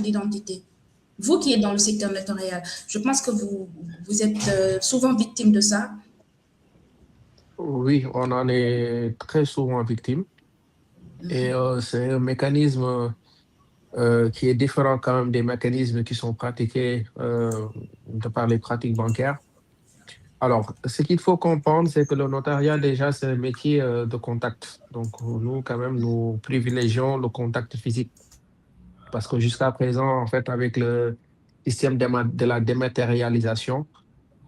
d'identité. Vous qui êtes dans le secteur notarial, je pense que vous êtes souvent victime de ça. Oui, on en est très souvent victime. Et c'est un mécanisme qui est différent quand même des mécanismes qui sont pratiqués de par les pratiques bancaires. Alors, ce qu'il faut comprendre, c'est que le notariat, déjà, c'est un métier de contact. Donc, nous, quand même, nous privilégions le contact physique. Parce que jusqu'à présent, en fait, avec le système de la dématérialisation,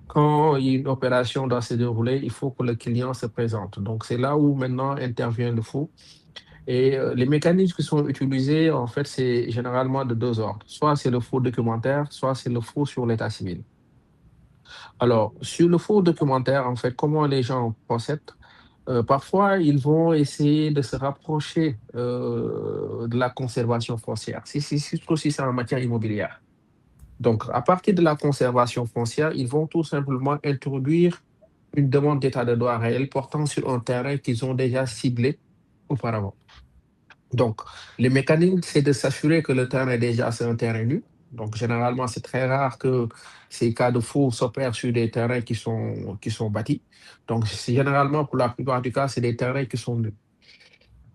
quand une opération doit se dérouler, il faut que le client se présente. Donc, c'est là où maintenant intervient le faux. Et les mécanismes qui sont utilisés, en fait, c'est généralement de deux ordres. Soit c'est le faux documentaire, soit c'est le faux sur l'état civil. Alors, sur le faux documentaire, en fait, comment les gens procèdent? Parfois, ils vont essayer de se rapprocher de la conservation foncière, surtout si c'est en matière immobilière. Donc, à partir de la conservation foncière, ils vont tout simplement introduire une demande d'état de droit réel portant sur un terrain qu'ils ont déjà ciblé auparavant. Donc, le mécanisme, c'est de s'assurer que le terrain est déjà c'est un terrain nu. Donc, généralement, c'est très rare que ces cas de faux s'opèrent sur des terrains qui sont bâtis. Donc, c'est généralement, pour la plupart du cas, c'est des terrains qui sont nus.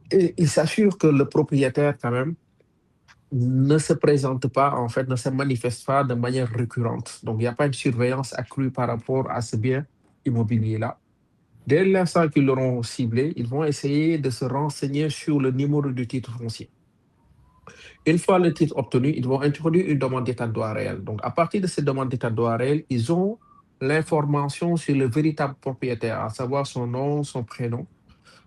Et il s'assure que le propriétaire, quand même, ne se présente pas, en fait, ne se manifeste pas de manière récurrente. Donc, il n'y a pas une surveillance accrue par rapport à ce bien immobilier-là. Dès l'instant qu'ils l'auront ciblé, ils vont essayer de se renseigner sur le numéro du titre foncier. Une fois le titre obtenu, ils vont introduire une demande d'état de droit réel. Donc, à partir de cette demande d'état de droit réel, ils ont l'information sur le véritable propriétaire, à savoir son nom, son prénom,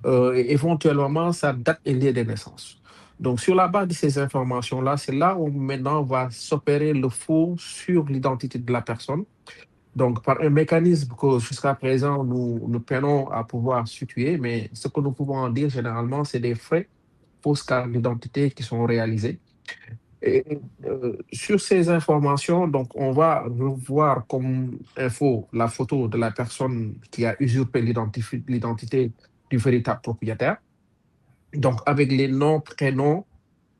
et éventuellement sa date et lieu de naissance. Donc, sur la base de ces informations-là, c'est là où maintenant va s'opérer le faux sur l'identité de la personne. Donc, par un mécanisme que jusqu'à présent, nous peinons à pouvoir situer, mais ce que nous pouvons en dire généralement, c'est des frais fausses cartes d'identité qui sont réalisés. Et sur ces informations, donc, on va revoir comme info la photo de la personne qui a usurpé l'identité du véritable propriétaire. Donc, avec les noms, prénoms,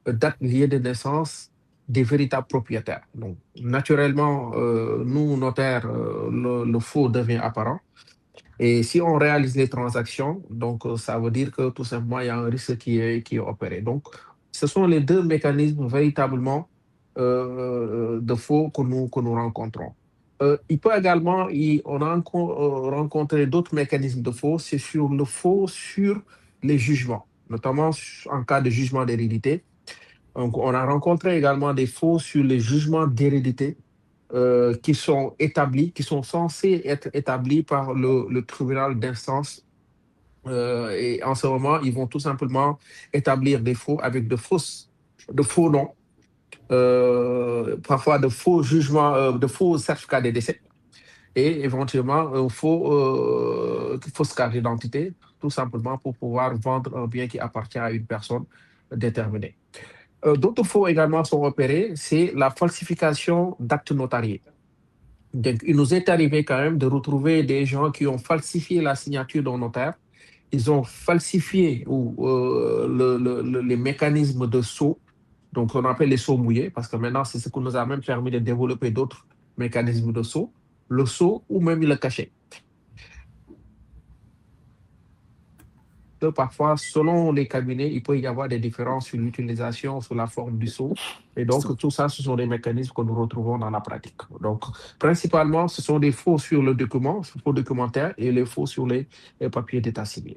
date, lieu de naissance des véritables propriétaires. Donc, naturellement, nous, notaires, le faux devient apparent. Et si on réalise les transactions, donc ça veut dire que tout simplement, il y a un risque qui est opéré. Donc, ce sont les deux mécanismes véritablement de faux que nous rencontrons. Il peut également, on a rencontré d'autres mécanismes de faux, c'est sur le faux sur les jugements, notamment en cas de jugement d'hérédité. Donc, on a rencontré également des faux sur les jugements d'hérédité qui sont établis, qui sont censés être établis par le tribunal d'instance. Et en ce moment, ils vont tout simplement établir des faux avec de faux noms, parfois de faux jugements, de faux certificats de décès et éventuellement fausse carte d'identité, tout simplement pour pouvoir vendre un bien qui appartient à une personne déterminée. D'autres faux également sont opérés, c'est la falsification d'actes notariés. Donc, il nous est arrivé quand même de retrouver des gens qui ont falsifié la signature d'un notaire. Ils ont falsifié les mécanismes de sceau, donc on appelle les sceaux mouillés, parce que maintenant, c'est ce qui nous a même permis de développer d'autres mécanismes de sceau, le sceau ou même le cachet. Parfois, selon les cabinets, il peut y avoir des différences sur l'utilisation, sur la forme du sceau. Et donc, tout ça, ce sont des mécanismes que nous retrouvons dans la pratique. Donc, principalement, ce sont des faux sur le document, faux documentaire, et les faux sur les papiers d'état civil.